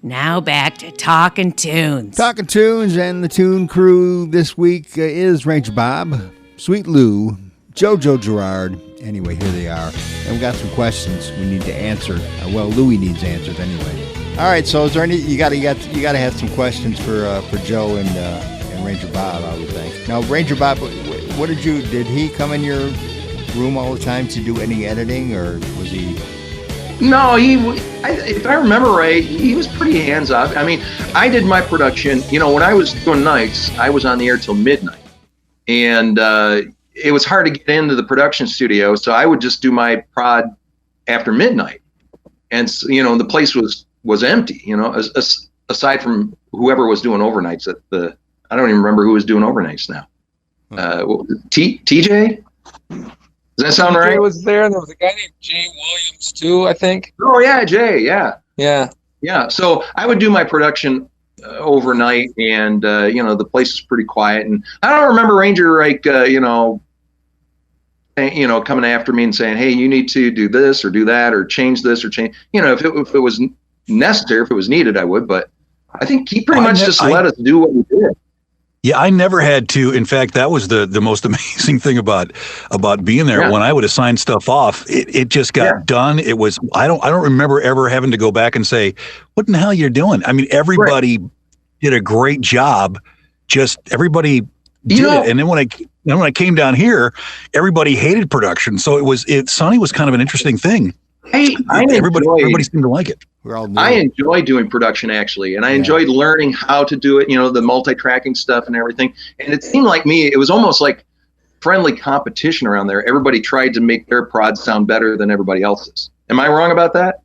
Now back to Talking Tunes. Talking Tunes, and the Tune Crew this week is Ranger Bob, Sweet Lou, Jojo Gerard. Anyway, here they are. And we got some questions we need to answer. Well, Louie needs answers anyway. All right, so is there any? You got to have some questions for Joe and Ranger Bob, I would think. Now, Ranger Bob, did he come in your room all the time to do any editing, or was he? No, if I remember right, he was pretty hands-off. I mean, I did my production, when I was doing nights, I was on the air till midnight. And it was hard to get into the production studio, so I would just do my prod after midnight. And, the place was empty, aside from whoever was doing overnights I don't even remember who was doing overnights now. TJ? Does that sound right? Jay was there, and there was a guy named Jay Williams too, I think. Oh yeah, Jay, yeah. Yeah. So I would do my production overnight, and the place was pretty quiet. And I don't remember Ranger coming after me and saying, "Hey, you need to do this or do that or change this or change." If it was necessary, if it was needed, I would. But I think he pretty much just let us do what we did. Yeah, I never had to. In fact, that was the most amazing thing about being there. Yeah. When I would assign stuff off, it just got done. It was I don't remember ever having to go back and say, "What in the hell you're doing?" I mean, everybody did a great job. Just everybody did it. And then when I came down here, everybody hated production. So Sonny was kind of an interesting thing. Everybody seemed to like it. I enjoy doing production, actually, and I enjoyed learning how to do it, the multi-tracking stuff and everything. And it seemed like it was almost like friendly competition around there. Everybody tried to make their prod sound better than everybody else's. Am I wrong about that?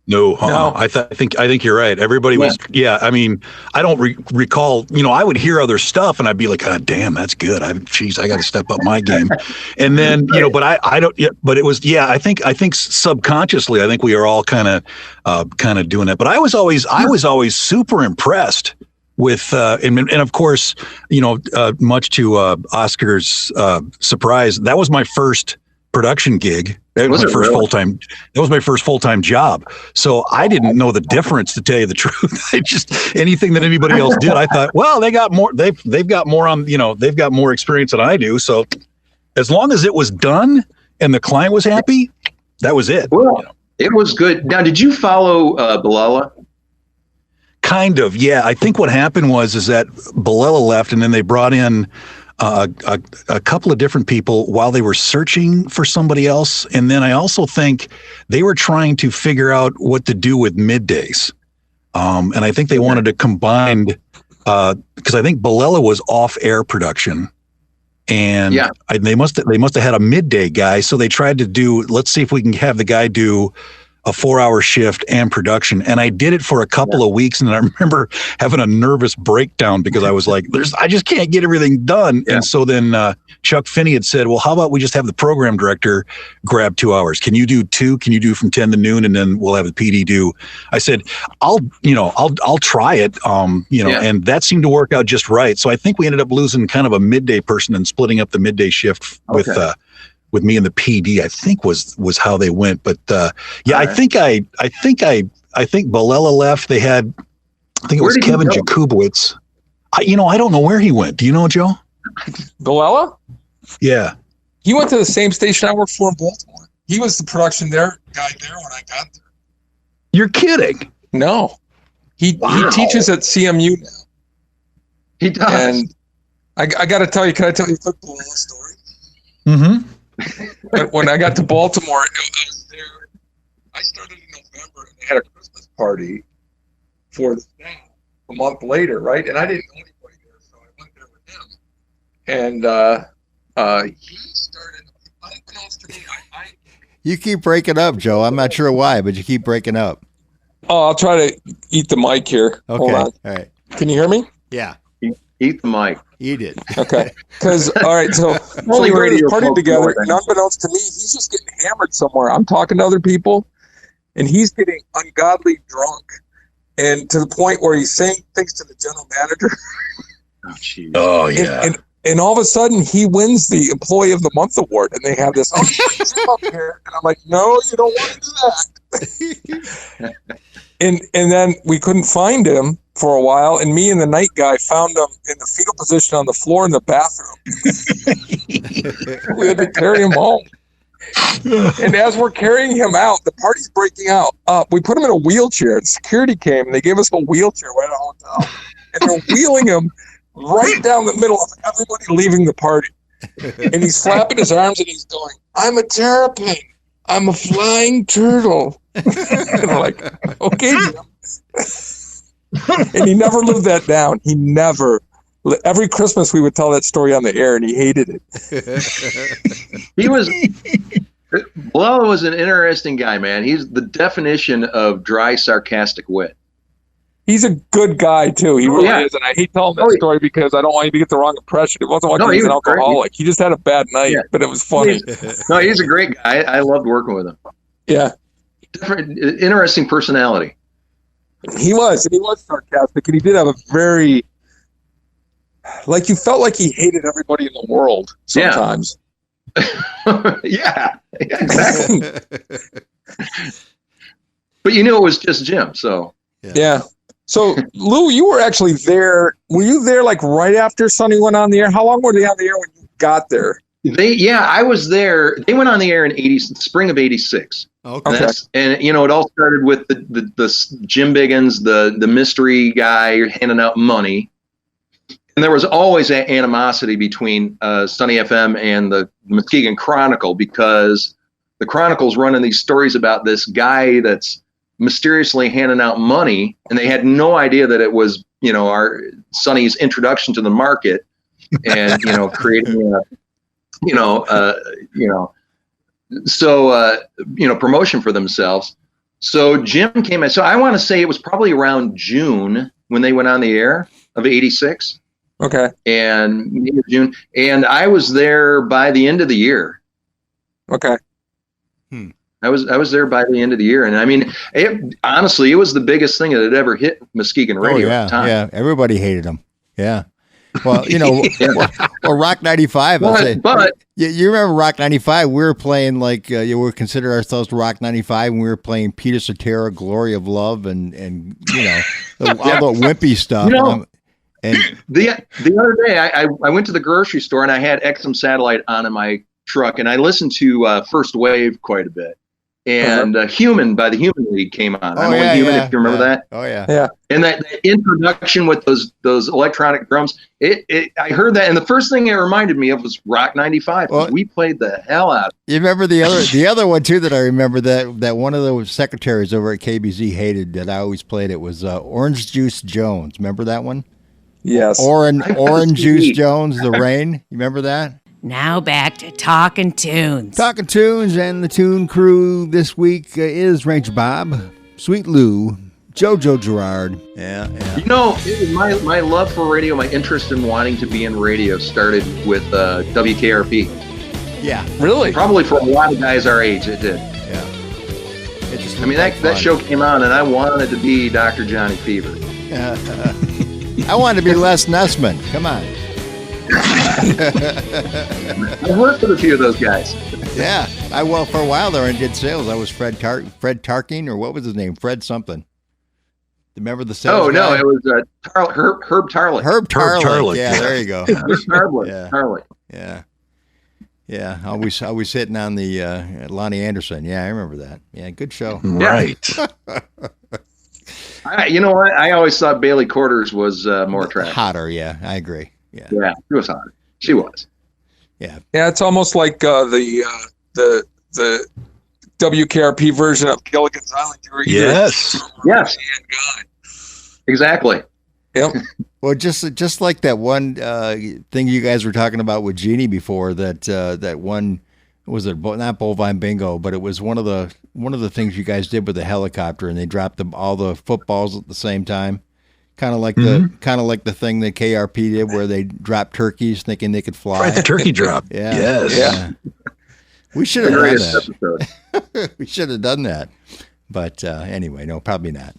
No. I think you're right. Everybody was, I mean, I don't recall, I would hear other stuff and I'd be like, "God damn, that's good. I got to step up my game." And then, but I don't, but it was, I think subconsciously, I think we are all kind of doing that. But I was always super impressed with, and of course, much to Oscar's surprise, that was my first production gig. That was my first full-time job. So I didn't know the difference, to tell you the truth. I just, anything that anybody else did, I thought, well, they got more, they've got more on, they've got more experience than I do. So as long as it was done and the client was happy, that was it. Well, it was good. Now, did you follow Bilella? Kind of, yeah. I think what happened is that Bilella left, and then they brought in a couple of different people while they were searching for somebody else. And then I also think they were trying to figure out what to do with middays. And I think they wanted to combine, because I think Bilella was off-air production, and they must have had a midday guy. So they tried to do, let's see if we can have the guy do a 4-hour shift and production. And I did it for a couple of weeks. And I remember having a nervous breakdown because I was like, I just can't get everything done. Yeah. And so then Chuck Finney had said, "Well, how about we just have the program director grab 2 hours? Can you do 2? Can you do from 10 to noon? And then we'll have the PD do." I said, I'll try it. And that seemed to work out just right. So I think we ended up losing kind of a midday person and splitting up the midday shift with me and the PD, I think was how they went. But I think Bilella left. They had, I think it was Kevin Jakubowicz. I don't know where he went. Do you know, Joe? Bilella? Yeah. He went to the same station I worked for in Baltimore. He was the production guy there when I got there. You're kidding? No. He teaches at CMU now. He does. And I got to tell you, can I tell you a quick Bilella story? Mm-hmm. When I got to Baltimore, I was there. I started in November, and they had a Christmas party for the staff a month later, right? And I didn't know anybody there, so I went there with him. And he started, unbeknownst to me, You keep breaking up, Joe. I'm not sure why, but you keep breaking up. Oh, I'll try to eat the mic here. Okay. Hold on. All right. Can you hear me? Yeah. Eat the mic. Eat it. Okay. Because, all right, so we were at this party together, and unbeknownst to me, he's just getting hammered somewhere. I'm talking to other people, and he's getting ungodly drunk, and to the point where he's saying things to the general manager. Oh, jeez. Oh, yeah. And all of a sudden, he wins the Employee of the Month award, and they have this. Oh, Jim up here, and I'm like, no, you don't want to do that. and then we couldn't find him for a while, and me and the night guy found him in the fetal position on the floor in the bathroom. We had to carry him home. And as we're carrying him out, the party's breaking out. We put him in a wheelchair, and security came, and they gave us a wheelchair right at the hotel. And they're wheeling him right down the middle of everybody leaving the party. And he's flapping his arms, and he's going, I'm a terrapin. I'm a flying turtle. And I'm like, okay, Jim. And he never lived that down. He never. Every Christmas we would tell that story on the air, and he hated it. Blella was an interesting guy, man. He's the definition of dry, sarcastic wit. He's a good guy too. He really is, and I hate telling that story because I don't want you to get the wrong impression. It wasn't like he was an alcoholic. He just had a bad night, but it was funny. No, he's a great guy. I loved working with him. Yeah, interesting personality. He was sarcastic, and he did have a very, like, you felt like he hated everybody in the world sometimes. Yeah, exactly. But you knew it was just Jim, so. Yeah. So, Lou, you were actually there. Were you there like right after Sonny went on the air? How long were they on the air when you got there? I was there. They went on the air in spring of '86. Okay. And it all started with the Jim Biggins, the mystery guy handing out money. And there was always an animosity between Sunny FM and the Muskegon Chronicle, because the Chronicle's running these stories about this guy that's mysteriously handing out money, and they had no idea that it was, our Sonny's introduction to the market, and creating promotion for themselves. So Jim came in. So I want to say it was probably around June when they went on the air of '86. Okay. And June, and I was there by the end of the year. Okay. I was there by the end of the year, and I mean, honestly, it was the biggest thing that had ever hit Muskegon radio at the time. Yeah, everybody hated him. Yeah. Well, or Rock 95. But you remember Rock 95? We were playing like we were consider ourselves Rock 95, and we were playing Peter Cetera, "Glory of Love," and all the wimpy stuff. And the other day, I went to the grocery store, and I had XM Satellite on in my truck, and I listened to First Wave quite a bit. And Human by the Human League came on. Human, if you remember that. Oh yeah. Yeah. And that introduction with those electronic drums, I heard that, and the first thing it reminded me of was Rock 95. Well, we played the hell out of it. You remember the other one too that I remember that one of the secretaries over at KBZ hated that I always played it was Orange Juice Jones. Remember that one? Yes. Orange Juice Jones, The Rain. You remember that? Now back to Talking Tunes. Talking Tunes, and the tune crew this week is Ranger Bob, Sweet Lou, Jojo Gerard. Yeah. My love for radio, my interest in wanting to be in radio started with WKRP. Yeah. Really? Probably for a lot of guys our age, it did. Yeah. It just that show came on, and I wanted to be Dr. Johnny Fever. I wanted to be Les Nessman. Come on. I worked with a few of those guys. Yeah, for a while there I did sales. I was Fred Tarking, or what was his name? Fred something. Remember the sales? Oh no, guy? it was Herb Tarlick. Herb Tarlick. Yeah, there you go. Tarlick. Yeah. Always hitting on the Lonnie Anderson. Yeah, I remember that. Yeah, good show. Right. You know what? I always thought Bailey Quarters was more attractive. Hotter, yeah, I agree. Yeah, she was hotter. She was. Yeah. It's almost like the WKRP version of Gilligan's Island. Yes. Exactly. Yep. Well, just like that one thing you guys were talking about with Jeannie before, that one was it not Bovine Bingo, but it was one of the things you guys did with the helicopter, and they dropped all the footballs at the same time. Kind of like the thing that KRP did, where they dropped turkeys thinking they could fly. Right, the turkey drop. Yeah. Yes. Yeah. We should have done that. We should have done that. But anyway, no, probably not.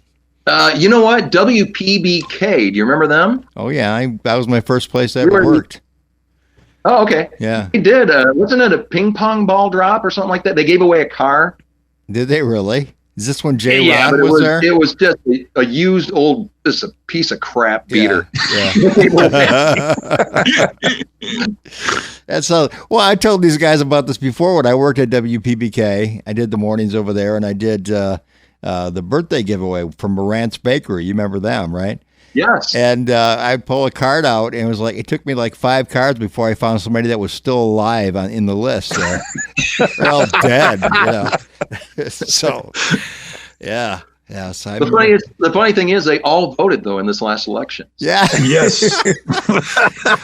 You know what? WPBK. Do you remember them? Oh yeah, that was my first place I ever worked. Oh, okay. Yeah. He did. Wasn't it a ping pong ball drop or something like that? They gave away a car. Did they really? Is this when J. Yeah, Rod but was there? it was just a used old, just a piece of crap beater. Yeah. That's so. Well, I told these guys about this before when I worked at WPBK. I did the mornings over there, and I did the birthday giveaway from Marantz Bakery. You remember them, right? Yes. And I pull a card out, and it took me like 5 cards before I found somebody that was still alive in the list. They're all dead, So, yeah. So the funny thing is, they all voted though in this last election. Yeah. Yes.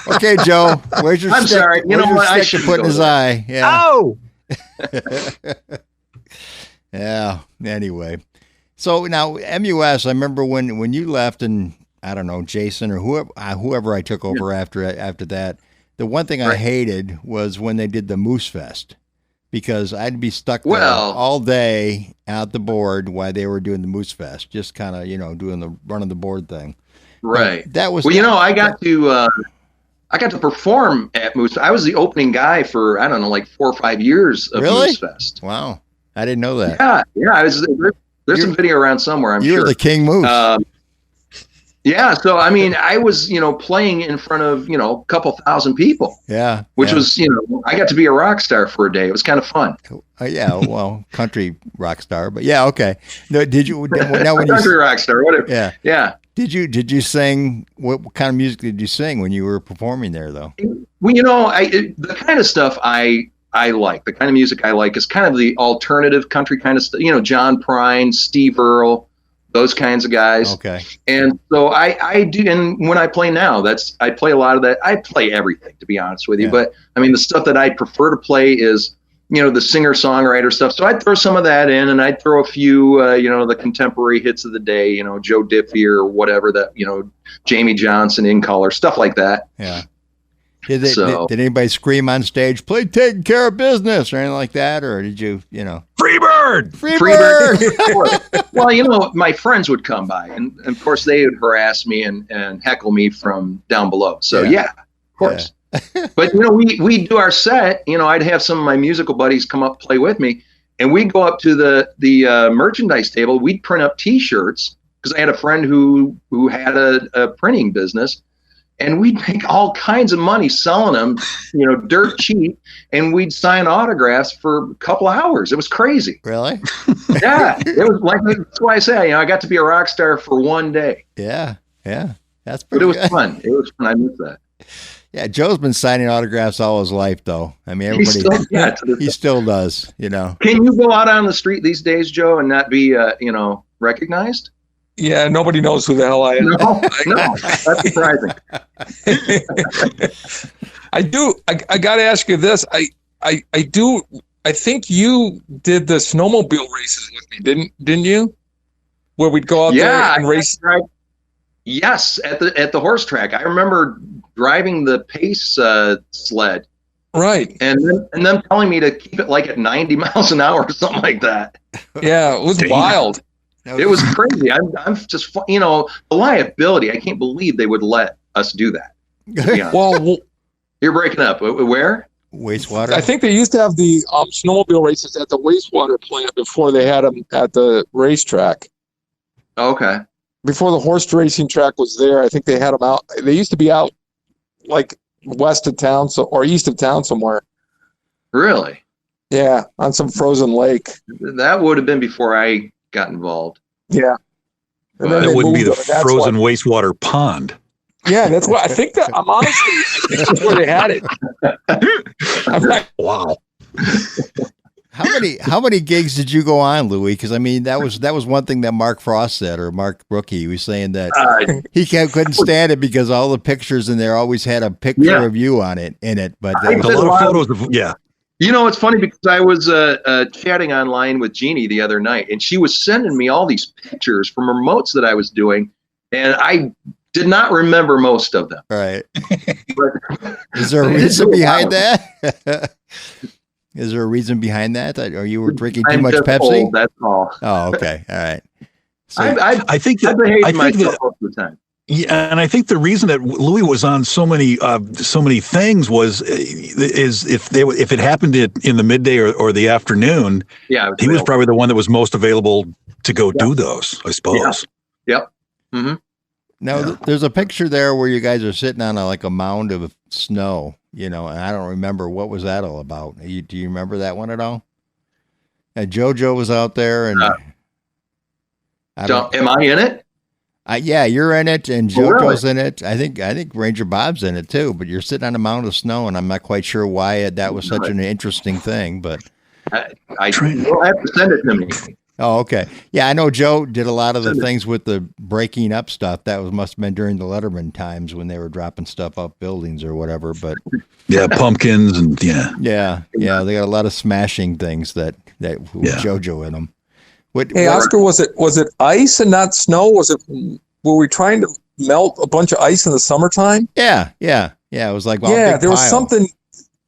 Okay, Joe. Where's your? I'm stick? sorry. You know what? I should shouldn't put in go his there. eye. Yeah. Oh. Yeah. Anyway, so now MUS. I remember when you left, and I don't know, Jason or whoever I took over after that. The one thing I hated was when they did the Moose Fest, because I'd be stuck there all day out the board while they were doing the Moose Fest, just kind of doing the running the board thing. Right. But that was I got to perform at Moose. I was the opening guy for I don't know, like 4 or 5 years of Moose Fest. Wow, I didn't know that. Yeah. I was. There's some video around somewhere. I'm sure. You were the King Moose. Yeah, so I mean, I was, playing in front of, a couple thousand people. Yeah. Which was, I got to be a rock star for a day. It was kind of fun. Yeah, well, country rock star, but yeah, okay. No, did you now when country rock star, whatever. Yeah. Yeah. Did you sing? What kind of music did you sing when you were performing there, though? Well, the kind of stuff I like, the kind of music I like is kind of the alternative country kind of stuff. John Prine, Steve Earle. Those kinds of guys. Okay. And so I do, and when I play now, I play a lot of that. I play everything, to be honest with you. Yeah. But I mean, the stuff that I prefer to play is, the singer-songwriter stuff. So I'd throw some of that in, and I'd throw a few, the contemporary hits of the day, Joe Diffie or whatever that, Jamie Johnson, In Color, stuff like that. Yeah. Did anybody scream on stage, play Taking Care of Business or anything like that? Or did you, Freebird! Freebird! Well, my friends would come by, and of course they would harass me and heckle me from down below. So yeah of course. Yeah. But we do our set. I'd have some of my musical buddies come up play with me, and we'd go up to the merchandise table. We'd print up T-shirts because I had a friend who had a printing business. And we'd make all kinds of money selling them, dirt cheap. And we'd sign autographs for a couple of hours. It was crazy. Really? Yeah. It was like, that's why I say, I got to be a rock star for one day. Yeah. Yeah. That's But pretty it was good. fun. It was fun. I miss that. Yeah. Joe's been signing autographs all his life, though. I mean, everybody, he still does, Can you go out on the street these days, Joe, and not be, recognized? Yeah, nobody knows who the hell I am. No, that's surprising. I do. I got to ask you this. I think you did the snowmobile races with me, didn't you? Where we'd go out there and race. Right. Yes, at the horse track. I remember driving the pace sled. Right. And them telling me to keep it like at 90 miles an hour or something like that. Yeah, it was wild. It was crazy. I'm just, the liability. I can't believe they would let us do that. Well, you're breaking up. Where? Wastewater. I think they used to have the snowmobile races at the wastewater plant before they had them at the racetrack. Okay. Before the horse racing track was there, I think they had them out. They used to be out like west of town, or east of town somewhere. Really? Yeah, on some frozen lake. That would have been before I got involved. Yeah. And then it wouldn't be the frozen wastewater pond. Yeah, that's what I think. I'm honestly, I think that's where they had it. I'm like, wow. How many gigs did you go on, Louis? Because I mean, that was one thing that Mark Frost said, or Mark Brookie. He was saying that he couldn't stand it because all the pictures in there always had a picture of you on it. But a lot of photos of it's funny because I was chatting online with Jeannie the other night, and she was sending me all these pictures from remotes that I was doing, and I did not remember most of them. Right. Is there a reason behind that? Is there a reason behind that? Or you were drinking too much Pepsi? Old, that's all. Oh, okay. All right. So I think I behave myself most of the time. Yeah, and I think the reason that Louis was on so many things is if it happened in the midday or the afternoon, he was probably the one that was most available to go do those, I suppose. Yep. Mm-hmm. Now, there's a picture there where you guys are sitting on a mound of snow, and I don't remember what was that all about. Do you remember that one at all? And JoJo was out there, and am I in it? Yeah, you're in it, and JoJo's in it. I think Ranger Bob's in it too. But you're sitting on a mound of snow, and I'm not quite sure why that was such an interesting thing. But I will have to send it to me. Oh, okay. Yeah, I know Joe did a lot of the things with the breaking up stuff. That must have been during the Letterman times when they were dropping stuff up buildings or whatever. But yeah, pumpkins and yeah. They got a lot of smashing things that with JoJo in them. Oscar, was it ice and not snow? Were we trying to melt a bunch of ice in the summertime? Yeah. It was like there was something.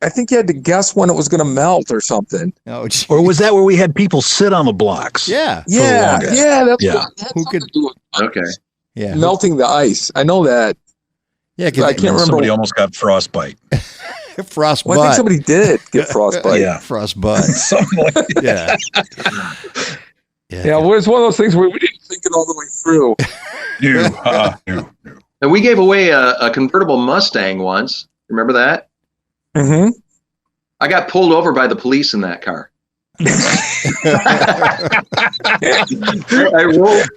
I think you had to guess when it was going to melt or something. Oh, geez. Or was that where we had people sit on the blocks? Yeah. Who could do it? Okay. Yeah. Melting the ice. I know that. Yeah, I can't remember. Somebody almost got frostbite. Frostbite. Well, I think somebody did get frostbite. Yeah, frostbite. Something like that. Yeah, well, it's one of those things where we didn't think it all the way through. No. And we gave away a convertible Mustang once. Remember that? Mm-hmm. I got pulled over by the police in that car. I rolled.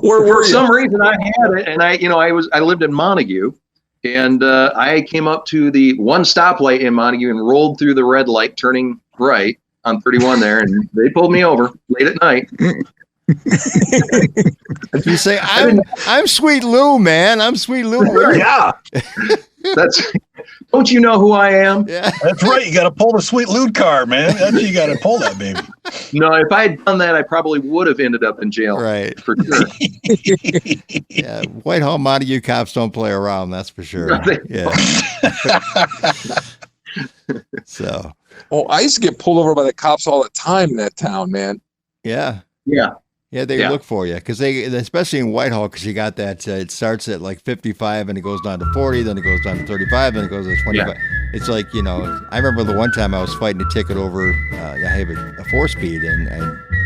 For some reason, I had it, and I lived in Montague, and I came up to the one stoplight in Montague and rolled through the red light, turning right on 31 there, and they pulled me over late at night. You say, I'm Sweet Lou, man. I'm Sweet Lou. Yeah. Don't you know who I am? Yeah. That's right. You got to pull the Sweet Lou car, man. You got to pull that baby. No, if I had done that, I probably would have ended up in jail. Right. For sure. Yeah. Whitehall Montague cops don't play around. That's for sure. Yeah. So. Oh, I used to get pulled over by the cops all the time in that town, man. Yeah. Yeah. Yeah, they look for you because especially in Whitehall, because you got that. It starts at like 55 and it goes down to 40, then it goes down to 35, then it goes to 25. Yeah. It's like I remember the one time I was fighting a ticket over. I have a 4-speed and I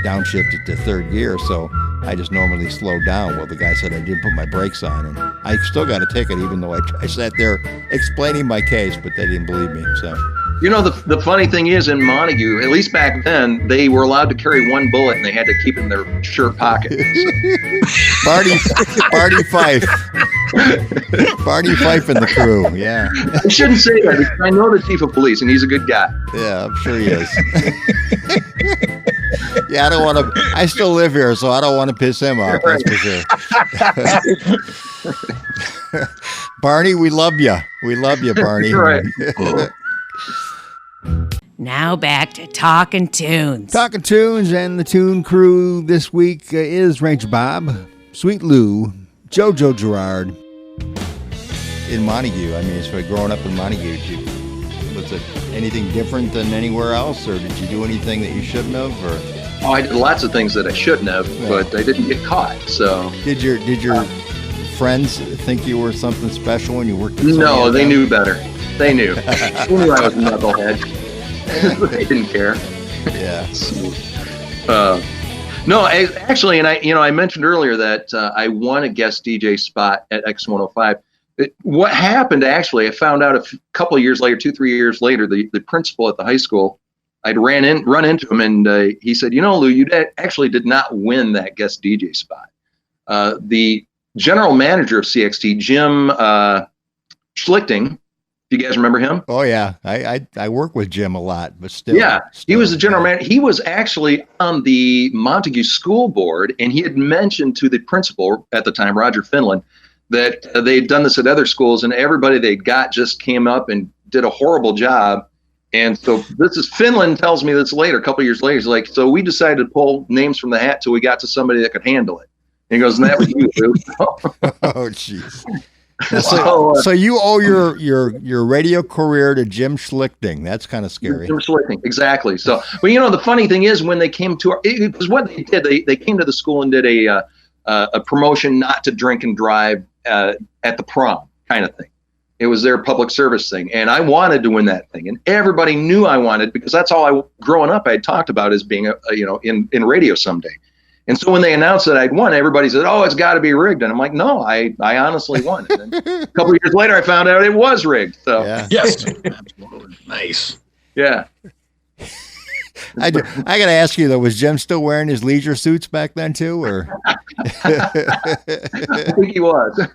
downshifted to third gear, so I just normally slowed down. Well, the guy said I didn't put my brakes on, and I still got a ticket even though I sat there explaining my case, but they didn't believe me. So. The funny thing is in Montague, at least back then, they were allowed to carry one bullet and they had to keep it in their shirt pocket. Barney Fife. Barney Fife and the crew, yeah. I shouldn't say that because I know the chief of police and he's a good guy. Yeah, I'm sure he is. Yeah, I don't want to. I still live here, so I don't want to piss him off. That's for sure. Barney, we love you. We love you, Barney. Right. Now back to Talking Tunes. Talking Tunes, and the Tune Crew this week is Ranger Bob, Sweet Lou, JoJo Gerard in Montague. I mean, so growing up in Montague, was it anything different than anywhere else, or did you do anything that you shouldn't have? Or I did lots of things that I shouldn't have, but I didn't get caught. So did your friends think you were something special when you worked? No, they knew better. They knew. They knew I was a knucklehead. They didn't care. Yeah. No, actually, and I mentioned earlier that I won a guest DJ spot at X105. What happened, actually, I found out a couple of years later, 2-3 years later, the principal at the high school, I'd run into him, and he said, Lou, you actually did not win that guest DJ spot. The general manager of CXT, Jim Schlichting, do you guys remember him? Oh, yeah. I work with Jim a lot, but still. Yeah, he was the general manager. He was actually on the Montague school board, and he had mentioned to the principal at the time, Roger Finland, that they'd done this at other schools, and everybody they got just came up and did a horrible job. And so Finland tells me this later, a couple of years later. He's like, so we decided to pull names from the hat till we got to somebody that could handle it. And he goes, and that was you, Lou. Oh, jeez. So you owe your radio career to Jim Schlichting. That's kind of scary. Jim Schlichting, exactly. So, but the funny thing is, when they came to it was what they did. They came to the school and did a a promotion not to drink and drive at the prom kind of thing. It was their public service thing, and I wanted to win that thing, and everybody knew I wanted, because that's all growing up I had talked about as being in radio someday. And so when they announced that I'd won, everybody said, "Oh, it's got to be rigged," and I'm like, "No, I honestly won." And then a couple of years later, I found out it was rigged. So Yes, absolutely. Nice. yeah. I got to ask you though, was Jim still wearing his leisure suits back then too, or? I think he was.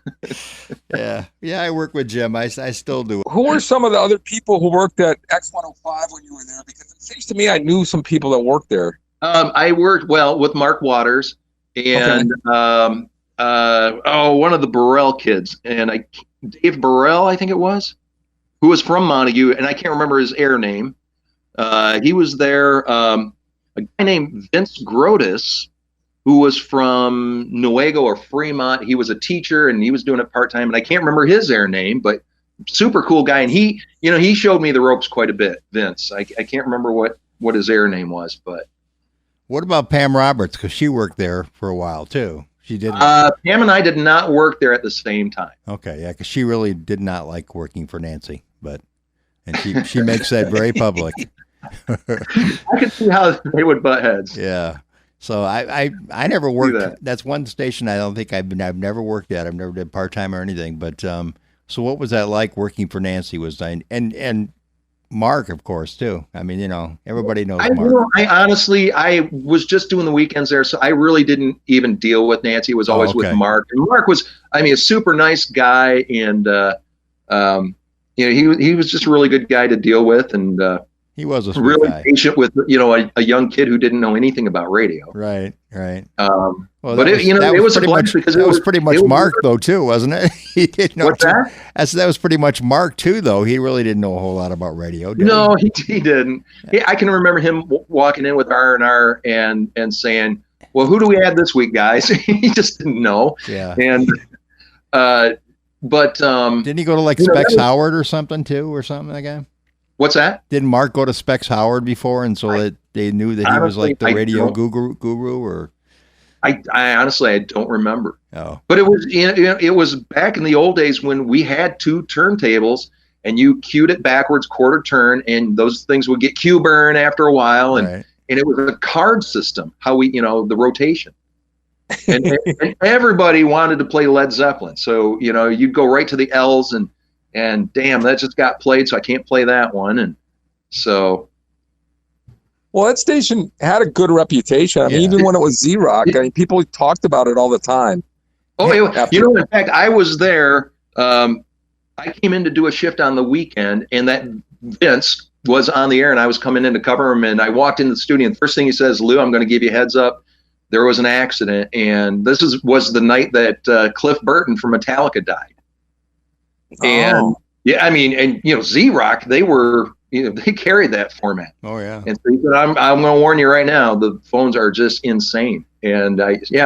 Yeah. I work with Jim. I still do. Who were some of the other people who worked at X105 when you were there? Because it seems to me I knew some people that worked there. I worked with Mark Waters and one of the Burrell kids, and Dave Burrell, I think it was, who was from Montague, and I can't remember his air name. He was there. A guy named Vince Grotus, who was from Newaygo or Fremont. He was a teacher and he was doing it part-time, and I can't remember his air name, but super cool guy. And he showed me the ropes quite a bit, Vince. I can't remember what his air name was, but. What about Pam Roberts? Because she worked there for a while too. She didn't. Pam and I did not work there at the same time. Okay, yeah, because she really did not like working for Nancy, and she makes that very public. I could see how they would butt heads. Yeah. So I never worked. That's one station I don't think I've never worked at. I've never did part-time or anything. But so what was that like working for Nancy? And Mark, of course, too. I mean, everybody knows Mark. I was just doing the weekends there, so I really didn't even deal with Nancy. It was always with Mark. And Mark was, a super nice guy, and he was just a really good guy to deal with, and he was a sweet really guy. Patient with a young kid who didn't know anything about radio. Right. But it was a blessing because it was pretty much Mark though too, wasn't it? He didn't know. What's that? That was pretty much Mark too, though. He really didn't know a whole lot about radio. No, he didn't. I can remember him walking in with R&R and saying, "Well, who do we have this week, guys?" He just didn't know. Yeah. And didn't he go to like Specs Howard or something too, or something like that? What's that? Didn't Mark go to Specs Howard before, and so that they knew that he was like the radio guru, or? I honestly don't remember. Oh. But it was back in the old days when we had two turntables and you cued it backwards quarter turn, and those things would get cue burn after a while, and it was a card system, how we the rotation. And everybody wanted to play Led Zeppelin. So, you'd go right to the L's and damn, that just got played, so I can't play that one. And so. Well, that station had a good reputation. I mean, even when it was Z-Rock, people talked about it all the time. Oh, in fact, I was there. I came in to do a shift on the weekend, and that Vince was on the air, and I was coming in to cover him. And I walked in the studio, and the first thing he says, "Lou, I'm going to give you a heads up. There was an accident, and this was the night that Cliff Burton from Metallica died." And Z-Rock, they were. They carried that format. Oh yeah. And so he said, I'm going to warn you right now, the phones are just insane. And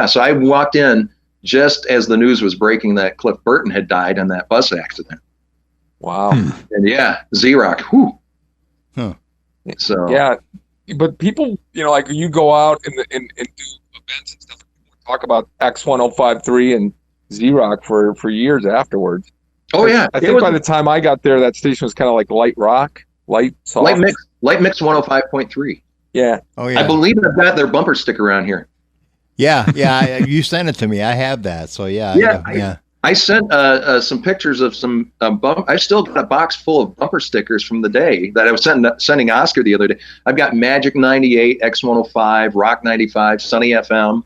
so I walked in just as the news was breaking that Cliff Burton had died in that bus accident. Wow. And Z-Rock, whew. Huh. So. Yeah. But people, like you go out and do events and stuff, talk about X1053 and Z-Rock for years afterwards. Oh yeah. I think by the time I got there, that station was kind of like light rock. Light mix 105.3. Yeah. Oh yeah. I believe I've got their bumper sticker around here. Yeah. You sent it to me. I have that. So yeah. I sent some pictures of some I still got a box full of bumper stickers from the day that I was sending Oscar the other day. I've got Magic 98, X105, Rock 95, Sunny FM.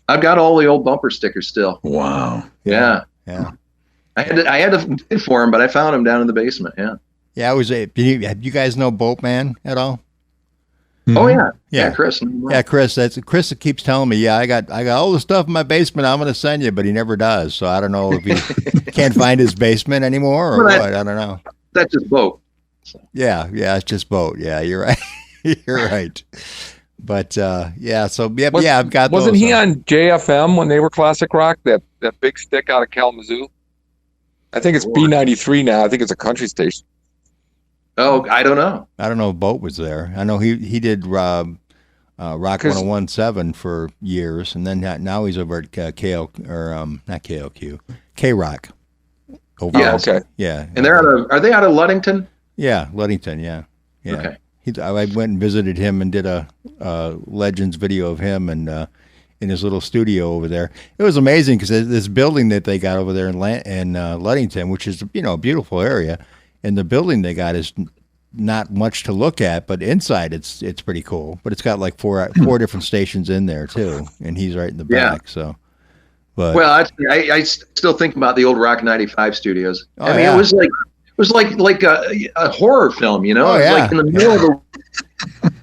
I've got all the old bumper stickers still. Wow. Yeah. I had to dig for them, but I found them down in the basement. Yeah. Yeah, do you guys know Boatman at all? Mm-hmm. Oh yeah, Chris. Yeah, Chris. That's Chris that keeps telling me. Yeah, I got all the stuff in my basement. I'm going to send you, but he never does. So I don't know if he can't find his basement anymore or what. I don't know. That's just Boat. Yeah, it's just Boat. Yeah, you're right. You're right. But so I've got. Wasn't he on JFM when they were classic rock? That big stick out of Kalamazoo. I think it's B93 now. I think it's a country station. Oh, I don't know. I don't know if Boat was there. I know he did Rock 101.7 for years, and then now he's over at not KLQ, K Rock. Okay. Yeah. And are they out of Ludington? Yeah, Ludington. Yeah. Okay. I went and visited him and did a Legends video of him and in his little studio over there. It was amazing because this building that they got over there in Ludington, which is a beautiful area, and the building they got is not much to look at, but inside it's pretty cool. But it's got like four different stations in there too, and he's right in the back. So, but I still think about the old Rock 95 studios. Oh, I mean, it was like a horror film, Oh, It was like in the middle of the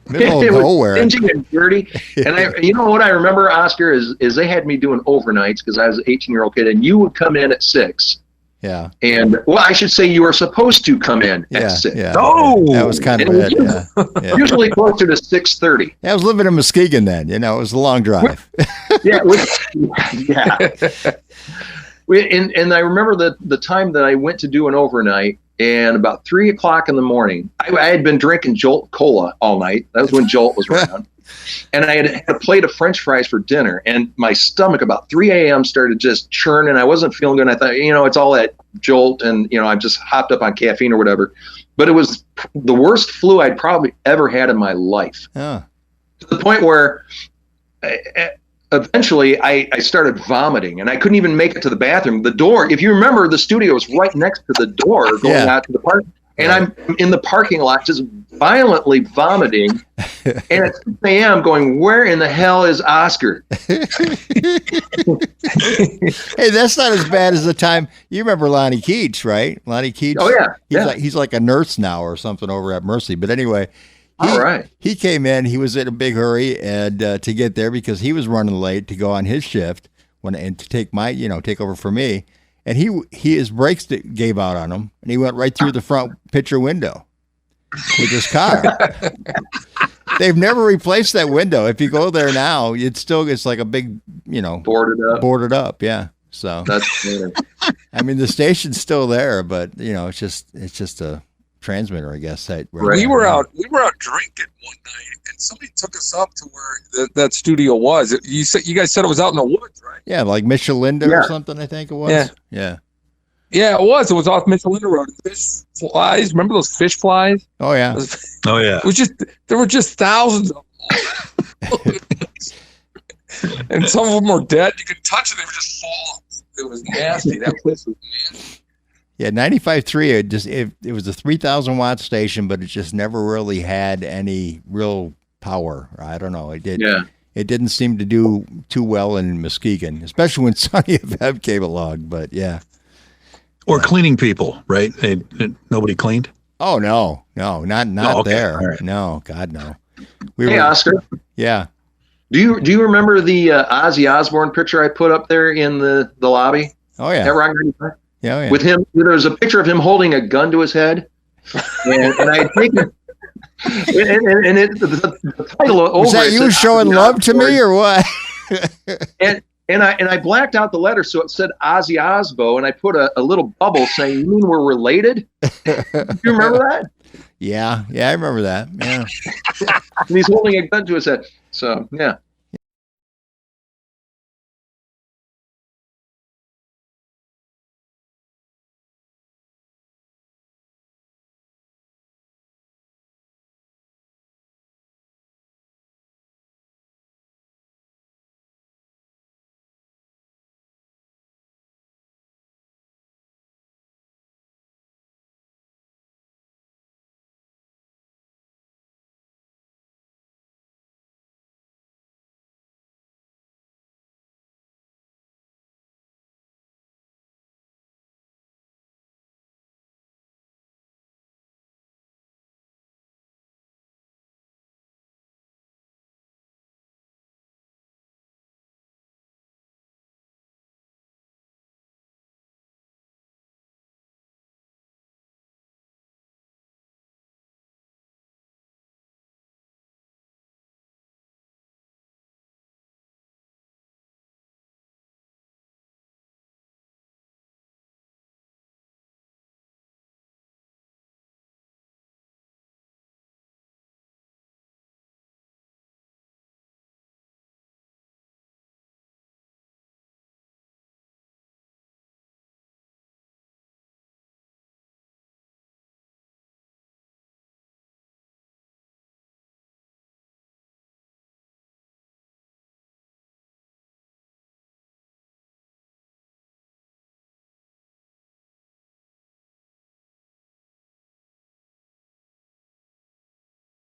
middle of nowhere. dingy and dirty. And what I remember, Oscar, is they had me doing overnights because I was an 18-year-old kid, and you would come in at 6. Yeah. And I should say you were supposed to come in at 6. Yeah. Oh, that was kind of it. Yeah. Usually closer to 6:30. I was living in Muskegon then. It was a long drive. Yeah. And I remember the time that I went to do an overnight, and about 3 o'clock in the morning, I had been drinking Jolt Cola all night. That was when Jolt was around. And I had a plate of French fries for dinner, and my stomach about 3 a.m. started just churning. I wasn't feeling good. And I thought, it's all that Jolt, and I just hopped up on caffeine or whatever. But it was the worst flu I'd probably ever had in my life. Oh. To the point where eventually I started vomiting, and I couldn't even make it to the bathroom. The door, if you remember, the studio was right next to the door going out to the park. And I'm in the parking lot just violently vomiting. And at 6 a.m. going, where in the hell is Oscar? Hey, that's not as bad as the time. You remember Lonnie Keats, right? Lonnie Keats. Oh, yeah. He's like a nurse now or something over at Mercy. But anyway, All right. He came in. He was in a big hurry and to get there because he was running late to go on his shift and to take take over for me. And his brakes gave out on him, and he went right through the front picture window with his car. They've never replaced that window. If you go there now, it's like a big, boarded up. Yeah. So that's funny. I mean, the station's still there, but it's just a transmitter, I guess. We were out drinking one night, and somebody took us up to where that studio was. You guys said it was out in the woods, right? Yeah, like Michelinda or something, I think it was. Yeah. Yeah, it was. It was off Michelinda Road. Fish flies. Remember those fish flies? Oh yeah. It was there were just thousands of them. And some of them were dead. You could touch it; they were just full. It was nasty. That place was nasty. Yeah, 95.3. It was a 3,000 watt station, but it just never really had any real power. I don't know. It did. Yeah. It didn't seem to do too well in Muskegon, especially when Sonny FM came along. But yeah. Or cleaning people, right? Nobody cleaned. Oh no, not okay. there. Right. No, God no. Oscar. Yeah. Do you remember the Ozzy Osbourne picture I put up there in the lobby? Oh yeah. At Rock 95? Yeah. With him, there was a picture of him holding a gun to his head, and I think, and the title over was that you showing love to me or what? and I blacked out the letter so it said Ozzy Osbo, and I put a little bubble saying, "You mean we're related?" Do you remember that? Yeah, I remember that. Yeah. And he's holding a gun to his head. So yeah.